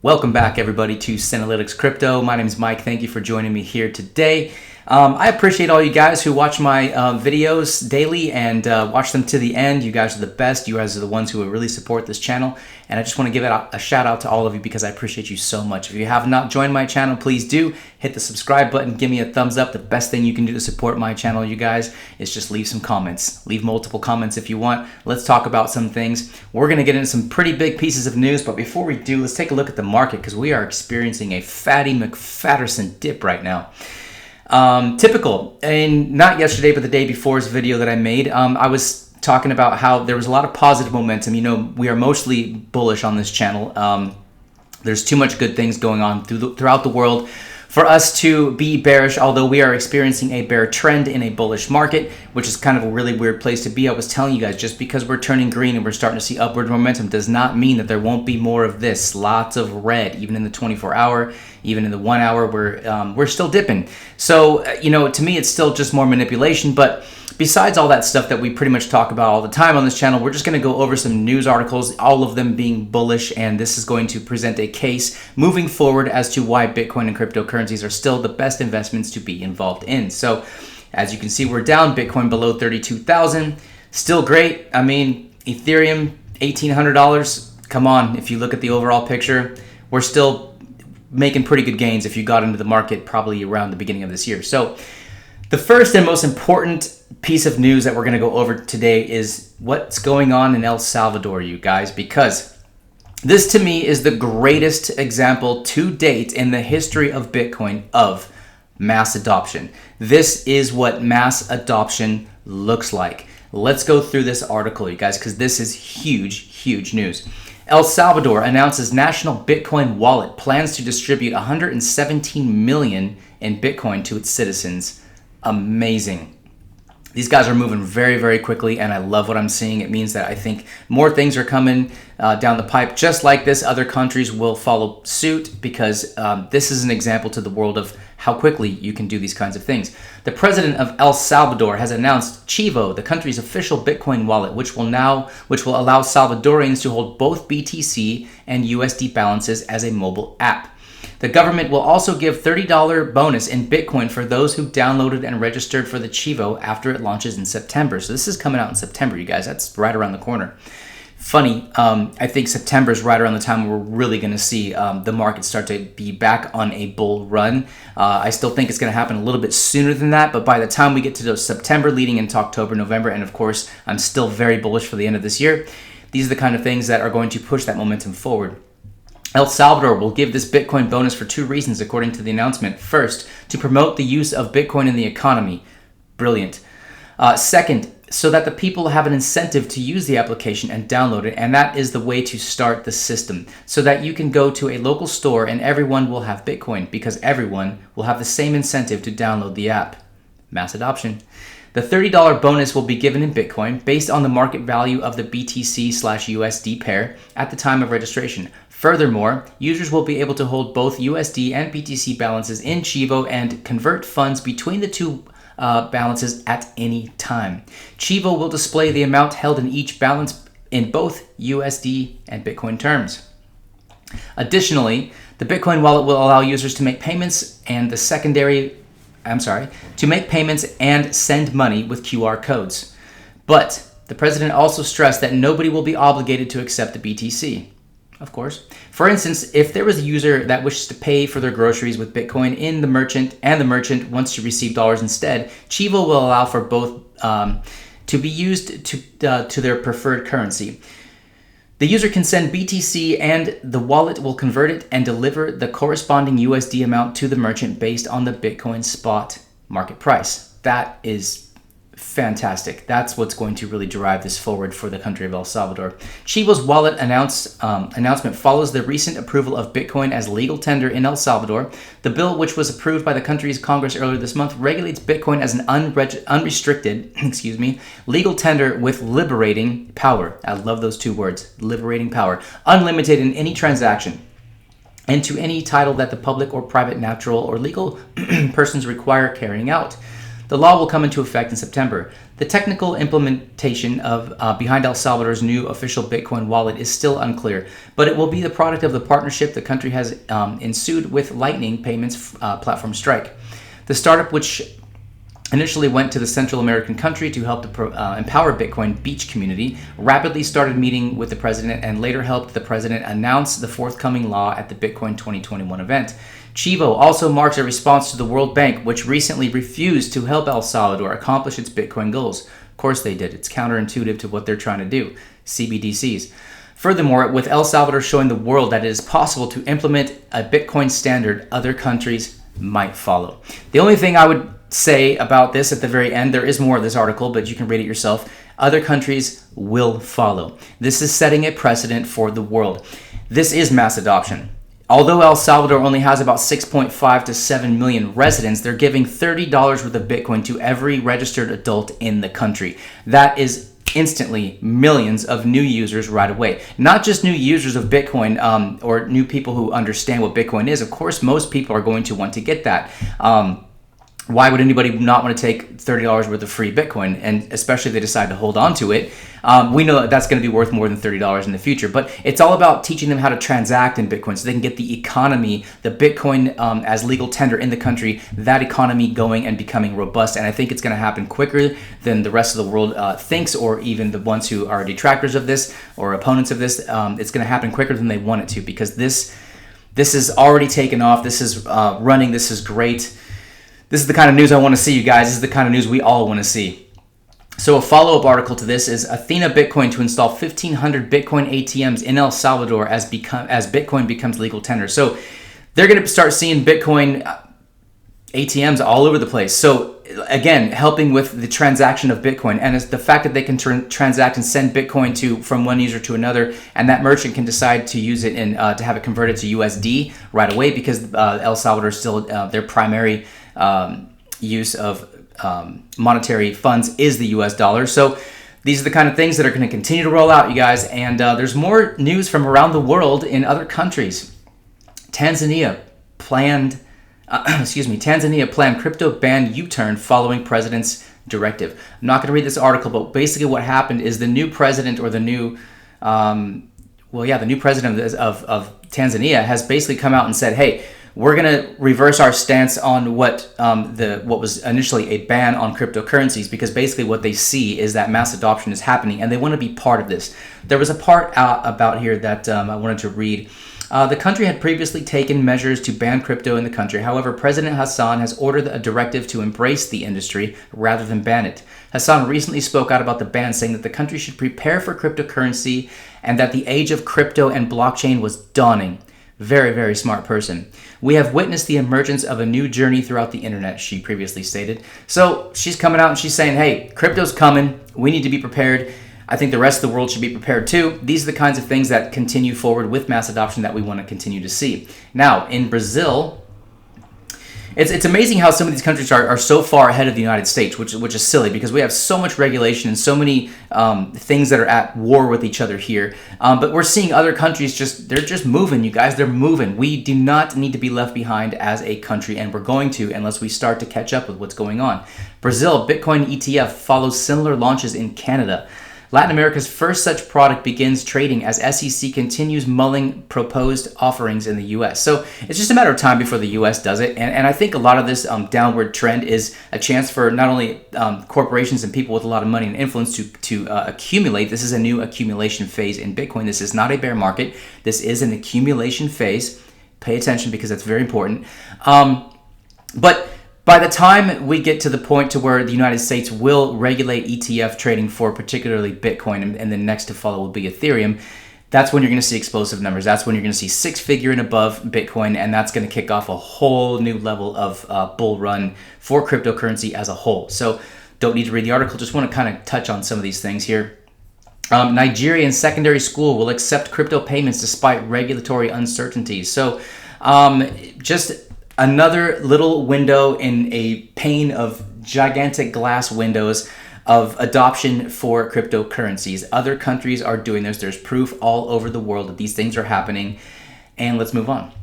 Welcome back, everybody, to Synalytics Crypto. My name is Mike. Thank you for joining me here today. I appreciate all you guys who watch my videos daily and watch them to the end. You guys are the best. You guys are the ones who really support this channel. And I just want to give a shout out to all of you because I appreciate you so much. If you have not joined my channel, please do hit the subscribe button. Give me a thumbs up. The best thing you can do to support my channel, you guys, is just leave some comments. Leave multiple comments if you want. Let's talk about some things. We're going to get into some pretty big pieces of news. But before we do, let's take a look at the market because we are experiencing a Fatty McFatterson dip right now. Typical, and not yesterday, but the day before's video that I made, I was talking about how there was a lot of positive momentum. You know, we are mostly bullish on this channel. There's too much good things going on throughout the world for us to be bearish, although we are experiencing a bear trend in a bullish market, which is kind of a really weird place to be. I was telling you guys, just because we're turning green and we're starting to see upward momentum does not mean that there won't be more of this. Lots of red, even in the 24-hour, even in the 1 hour, we're still dipping. So, you know, to me, it's still just more manipulation. But besides all that stuff that we pretty much talk about all the time on this channel, we're just going to go over some news articles, all of them being bullish, and this is going to present a case moving forward as to why Bitcoin and cryptocurrencies are still the best investments to be involved in. So, as you can see, we're down, Bitcoin below 32,000, still great. I mean, Ethereum, $1,800. Come on, if you look at the overall picture, we're still making pretty good gains if you got into the market probably around the beginning of this year. So the first and most important piece of news that we're going to go over today is what's going on in El Salvador, you guys, because this to me is the greatest example to date in the history of Bitcoin of mass adoption. This is what mass adoption looks like. Let's go through this article, you guys, because this is huge news. El Salvador announces national Bitcoin wallet plans to distribute 117 million in Bitcoin to its citizens. Amazing. These guys are moving very quickly, and I love what I'm seeing. It means that I think more things are coming down the pipe. Just like this, other countries will follow suit because this is an example to the world of how quickly you can do these kinds of things. The president of El Salvador has announced Chivo, the country's official Bitcoin wallet, which will allow Salvadorians to hold both BTC and USD balances as a mobile app. The government will also give $30 bonus in Bitcoin for those who downloaded and registered for the Chivo after it launches in September. So this is coming out in September, you guys. That's right around the corner. Funny, I think September is right around the time we're really going to see the market start to be back on a bull run. I still think it's going to happen a little bit sooner than that, but by the time we get to September leading into October, November, and of course, I'm still very bullish for the end of this year, these are the kind of things that are going to push that momentum forward. El Salvador will give this Bitcoin bonus for two reasons, according to the announcement. First, to promote the use of Bitcoin in the economy. Brilliant. Second, so that the people have an incentive to use the application and download it, and that is the way to start the system, so that you can go to a local store and everyone will have Bitcoin, because everyone will have the same incentive to download the app. Mass adoption. The $30 bonus will be given in Bitcoin based on the market value of the BTC/USD pair at the time of registration. Furthermore, users will be able to hold both USD and BTC balances in Chivo and convert funds between the two balances at any time. Chivo will display the amount held in each balance in both USD and Bitcoin terms. Additionally, the Bitcoin wallet will allow users to make payments and send money with QR codes. But the president also stressed that nobody will be obligated to accept the BTC. Of course. For instance, if there was a user that wishes to pay for their groceries with Bitcoin in the merchant wants to receive dollars instead, Chivo will allow for both to be used to their preferred currency. The user can send BTC and the wallet will convert it and deliver the corresponding USD amount to the merchant based on the Bitcoin spot market price. That is fantastic. That's what's going to really drive this forward for the country of El Salvador. Chivo's wallet announcement follows the recent approval of Bitcoin as legal tender in El Salvador. The bill, which was approved by the country's Congress earlier this month, regulates Bitcoin as an unrestricted legal tender with liberating power. I love those two words, liberating power. Unlimited in any transaction, and to any title that the public or private natural or legal persons require carrying out. The law will come into effect in September. The technical implementation of behind El Salvador's new official Bitcoin wallet is still unclear, but it will be the product of the partnership the country has ensued with Lightning Payments platform Strike. The startup, which initially went to the Central American country to help empower Bitcoin beach community, rapidly started meeting with the president and later helped the president announce the forthcoming law at the Bitcoin 2021 event. Chivo also marks a response to the World Bank, which recently refused to help El Salvador accomplish its Bitcoin goals. Of course they did. It's counterintuitive to what they're trying to do, CBDCs. Furthermore, with El Salvador showing the world that it is possible to implement a Bitcoin standard, other countries might follow. The only thing I would say about this at the very end, there is more of this article, but you can read it yourself. Other countries will follow. This is setting a precedent for the world. This is mass adoption. Although El Salvador only has about 6.5 to 7 million residents, they're giving $30 worth of Bitcoin to every registered adult in the country. That is instantly millions of new users right away. Not just new users of Bitcoin or new people who understand what Bitcoin is. Of course, most people are going to want to get that. Why would anybody not want to take $30 worth of free Bitcoin? And especially if they decide to hold on to it. We know that that's going to be worth more than $30 in the future. But it's all about teaching them how to transact in Bitcoin so they can get the economy, the Bitcoin as legal tender in the country, that economy going and becoming robust. And I think it's going to happen quicker than the rest of the world thinks, or even the ones who are detractors of this or opponents of this. It's going to happen quicker than they want it to, because this is already taken off. This is running. This is great. This is the kind of news I want to see, you guys. This is the kind of news we all want to see. So a follow-up article to this is Athena Bitcoin to install 1,500 Bitcoin ATMs in El Salvador as Bitcoin becomes legal tender. So they're going to start seeing Bitcoin ATMs all over the place. So again, helping with the transaction of Bitcoin, and it's the fact that they can transact and send Bitcoin from one user to another, and that merchant can decide to use it and to have it converted to USD right away, because El Salvador is still their primary use of monetary funds is the US dollar. So these are the kind of things that are going to continue to roll out, you guys. And there's more news from around the world in other countries. Tanzania planned crypto ban U-turn following president's directive. I'm not going to read this article, but basically what happened is the new president, or the new president of Tanzania has basically come out and said, hey, we're going to reverse our stance on what was initially a ban on cryptocurrencies, because basically what they see is that mass adoption is happening and they want to be part of this. There was a part about here that I wanted to read. The country had previously taken measures to ban crypto in the country. However, President Hassan has ordered a directive to embrace the industry rather than ban it. Hassan recently spoke out about the ban, saying that the country should prepare for cryptocurrency and that the age of crypto and blockchain was dawning. Very, very smart person. We have witnessed the emergence of a new journey throughout the internet, she previously stated. So she's coming out and she's saying, hey, crypto's coming. We need to be prepared. I think the rest of the world should be prepared too. These are the kinds of things that continue forward with mass adoption that we want to continue to see. Now, in Brazil, it's amazing how some of these countries are so far ahead of the United States, which is silly, because we have so much regulation and so many things that are at war with each other here. But we're seeing other countries they're just moving, you guys. They're moving. We do not need to be left behind as a country, and we're going to, unless we start to catch up with what's going on. Brazil, Bitcoin Etf follows similar launches in Canada. Latin America's first such product begins trading as SEC continues mulling proposed offerings in the U.S. So it's just a matter of time before the U.S. does it. And I think a lot of this downward trend is a chance for not only corporations and people with a lot of money and influence to accumulate. This is a new accumulation phase in Bitcoin. This is not a bear market. This is an accumulation phase. Pay attention, because that's very important. But by the time we get to the point to where the United States will regulate ETF trading for particularly Bitcoin, and then next to follow will be Ethereum, that's when you're going to see explosive numbers. That's when you're going to see six-figure and above Bitcoin, and that's going to kick off a whole new level of bull run for cryptocurrency as a whole. So don't need to read the article. Just want to kind of touch on some of these things here. Nigerian secondary school will accept crypto payments despite regulatory uncertainties. So just another little window in a pane of gigantic glass windows of adoption for cryptocurrencies. Other countries are doing this. There's proof all over the world that these things are happening. And let's move on.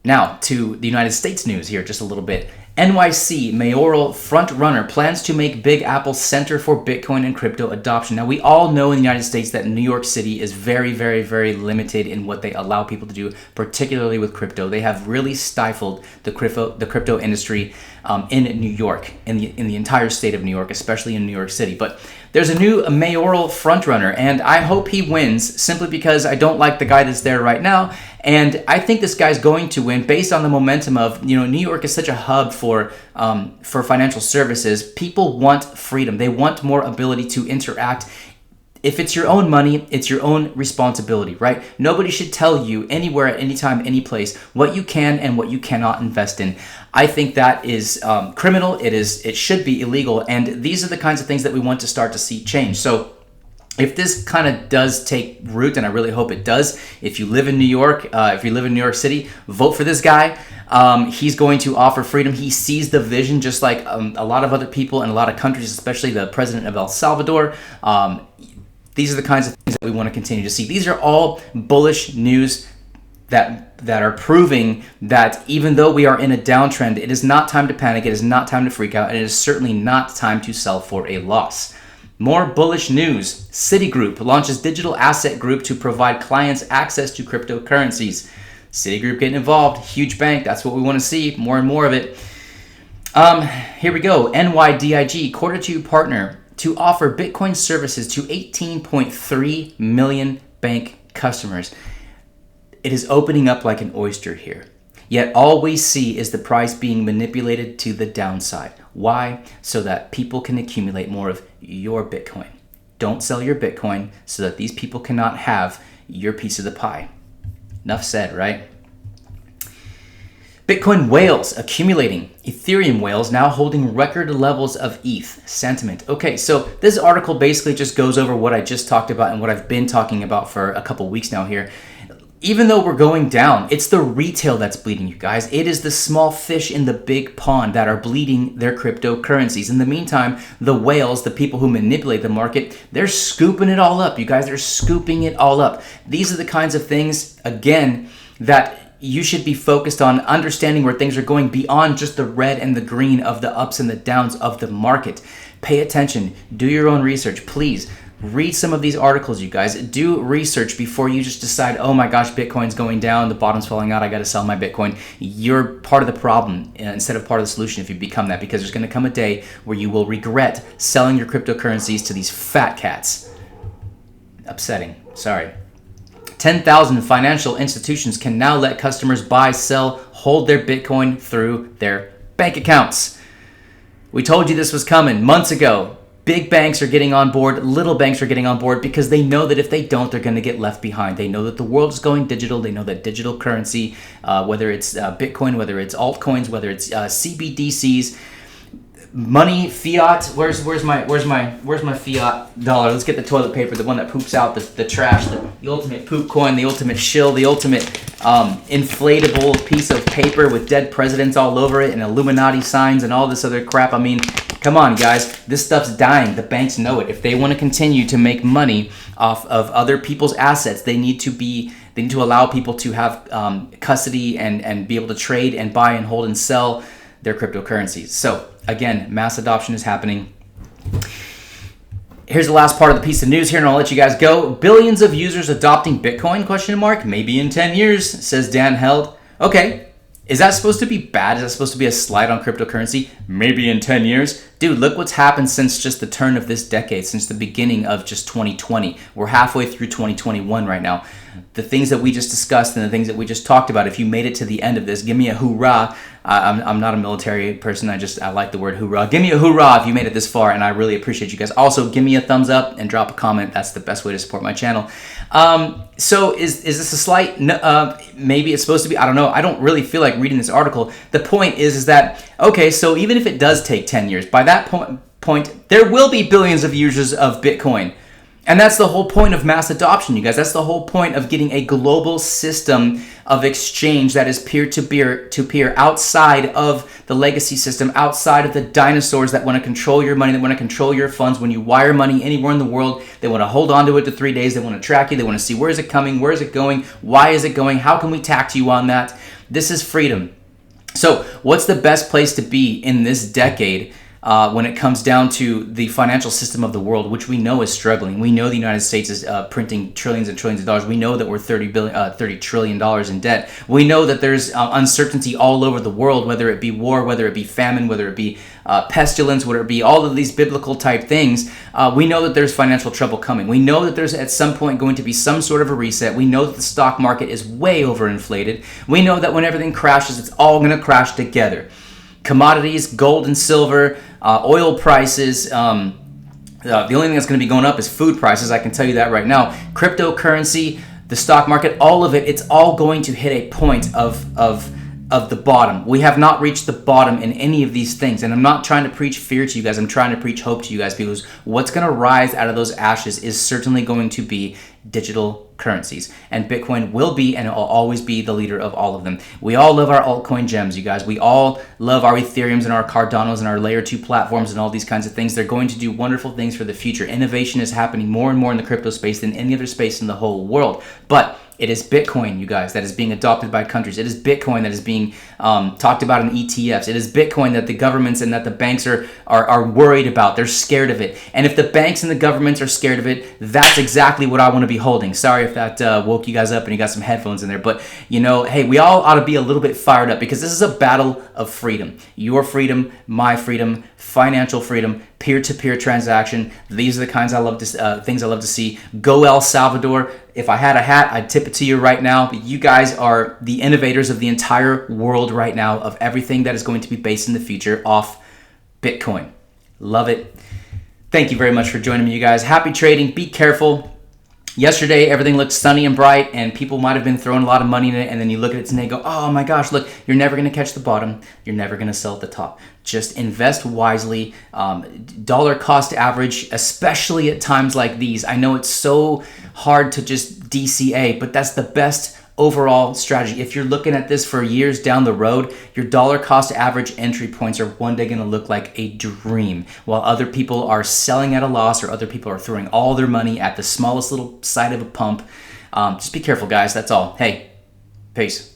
Now to the United States news here just a little bit. NYC mayoral frontrunner plans to make Big Apple center for Bitcoin and crypto adoption. Now, we all know in the United States that New York City is very, very, very limited in what they allow people to do, particularly with crypto. They have really stifled the crypto industry in New York, in the entire state of New York, especially in New York City. But there's a new mayoral frontrunner, and I hope he wins simply because I don't like the guy that's there right now. And I think this guy's going to win based on the momentum of, New York is such a hub for financial services. People want freedom. They want more ability to interact. If it's your own money, it's your own responsibility, right? Nobody should tell you anywhere, at any time, any place, what you can and what you cannot invest in. I think that is criminal. It should be illegal. And these are the kinds of things that we want to start to see change. So if this kind of does take root, and I really hope it does, if you live in New York, if you live in New York City, vote for this guy. He's going to offer freedom. He sees the vision just like a lot of other people in a lot of countries, especially the president of El Salvador. These are the kinds of things that we want to continue to see. These are all bullish news that are proving that even though we are in a downtrend, it is not time to panic. It is not time to freak out. And it is certainly not time to sell for a loss. More bullish news. Citigroup launches digital asset group to provide clients access to cryptocurrencies. Citigroup getting involved. Huge bank. That's what we want to see. More and more of it. Here we go. NYDIG, quarter two partner to offer Bitcoin services to 18.3 million bank customers. It is opening up like an oyster here. Yet all we see is the price being manipulated to the downside. Why? So that people can accumulate more of your Bitcoin. Don't sell your Bitcoin so that these people cannot have your piece of the pie. Enough said, right? Bitcoin whales accumulating. Ethereum whales now holding record levels of ETH sentiment. Okay, so this article basically just goes over what I just talked about and what I've been talking about for a couple weeks now here. Even though we're going down, it's the retail that's bleeding, you guys. It is the small fish in the big pond that are bleeding their cryptocurrencies. In the meantime, the whales, the people who manipulate the market, they're scooping it all up, you guys. They're scooping it all up. These are the kinds of things, again, that you should be focused on understanding where things are going beyond just the red and the green of the ups and the downs of the market. Pay attention. Do your own research, please. Read some of these articles, you guys. Do research before you just decide, oh my gosh, Bitcoin's going down, the bottom's falling out, I got to sell my Bitcoin. You're part of the problem instead of part of the solution if you become that, because there's going to come a day where you will regret selling your cryptocurrencies to these fat cats. Upsetting. Sorry. 10,000 financial institutions can now let customers buy, sell, hold their Bitcoin through their bank accounts. We told you this was coming months ago. Big banks are getting on board, little banks are getting on board because they know that if they don't, they're going to get left behind. They know that the world is going digital. They know that digital currency, whether it's Bitcoin, whether it's altcoins, whether it's CBDCs, money, fiat. Where's my fiat dollar? Let's get the toilet paper, the one that poops out the trash, the ultimate poop coin, the ultimate shill, the ultimate inflatable piece of paper with dead presidents all over it and Illuminati signs and all this other crap. I mean, come on, guys. This stuff's dying. The banks know it. If they want to continue to make money off of other people's assets, they need to allow people to have custody and be able to trade and buy and hold and sell their cryptocurrencies. So again, mass adoption is happening. Here's the last part of the piece of news here, and I'll let you guys go. Billions of users adopting Bitcoin, question mark, maybe in 10 years, says Dan Held. Okay, is that supposed to be bad? Is that supposed to be a slide on cryptocurrency? Maybe in 10 years? Dude, look what's happened since just the turn of this decade, since the beginning of just 2020. We're halfway through 2021 right now. The things that we just discussed and the things that we just talked about, if you made it to the end of this, give me a hoorah. I'm not a military person. I like the word hoorah. Give me a hoorah if you made it this far, and I really appreciate you guys. Also, give me a thumbs up and drop a comment. That's the best way to support my channel. So is this a slight? Maybe it's supposed to be. I don't know. I don't really feel like reading this article. The point is that, okay, so even if it does take 10 years, by that point, there will be billions of users of Bitcoin. And that's the whole point of mass adoption, you guys. That's the whole point of getting a global system of exchange that is peer-to-peer outside of the legacy system, outside of the dinosaurs that want to control your money, that want to control your funds. When you wire money anywhere in the world, they want to hold on to it to 3 days. They want to track you. They want to see where is it coming, where is it going, why is it going, how can we tax you on that? This is freedom. So what's the best place to be in this decade when it comes down to the financial system of the world, which we know is struggling? We know the United States is printing trillions and trillions of dollars. We know that we're $30 trillion in debt. We know that there's uncertainty all over the world, whether it be war, whether it be famine, whether it be pestilence, whether it be all of these biblical type things. We know that there's financial trouble coming. We know that there's at some point going to be some sort of a reset. We know that the stock market is way overinflated. We know that when everything crashes, it's all going to crash together. Commodities, gold and silver, oil prices, the only thing that's going to be going up is food prices. I can tell you that right now. Cryptocurrency, the stock market, all of it, it's all going to hit a point of the bottom. We have not reached the bottom in any of these things. And I'm not trying to preach fear to you guys. I'm trying to preach hope to you guys, because what's going to rise out of those ashes is certainly going to be digital currencies. And Bitcoin will be and will always be the leader of all of them. We all love our altcoin gems, you guys. We all love our Ethereums and our Cardanos and our layer 2 platforms and all these kinds of things. They're going to do wonderful things for the future. Innovation is happening more and more in the crypto space than any other space in the whole world. But it is Bitcoin, you guys, that is being adopted by countries. It is Bitcoin that is being talked about in ETFs. It is Bitcoin that the governments and that the banks are worried about. They're scared of it. And if the banks and the governments are scared of it, that's exactly what I want to be holding. Sorry if that woke you guys up and you got some headphones in there. But, you know, hey, we all ought to be a little bit fired up, because this is a battle of freedom. Your freedom, my freedom, financial freedom, peer-to-peer transaction. These are the kinds things I love to see. Go El Salvador. If I had a hat, I'd tip it to you right now. But you guys are the innovators of the entire world right now, of everything that is going to be based in the future off Bitcoin. Love it. Thank you very much for joining me, you guys. Happy trading. Be careful. Yesterday, everything looked sunny and bright, and people might have been throwing a lot of money in it, and then you look at it today and go, oh my gosh, look, you're never going to catch the bottom. You're never going to sell at the top. Just invest wisely. Dollar cost average, especially at times like these. I know it's so hard to just DCA, but that's the best overall strategy. If you're looking at this for years down the road, your dollar cost average entry points are one day going to look like a dream, while other people are selling at a loss, or other people are throwing all their money at the smallest little side of a pump. Just be careful, guys. That's all. Hey, peace.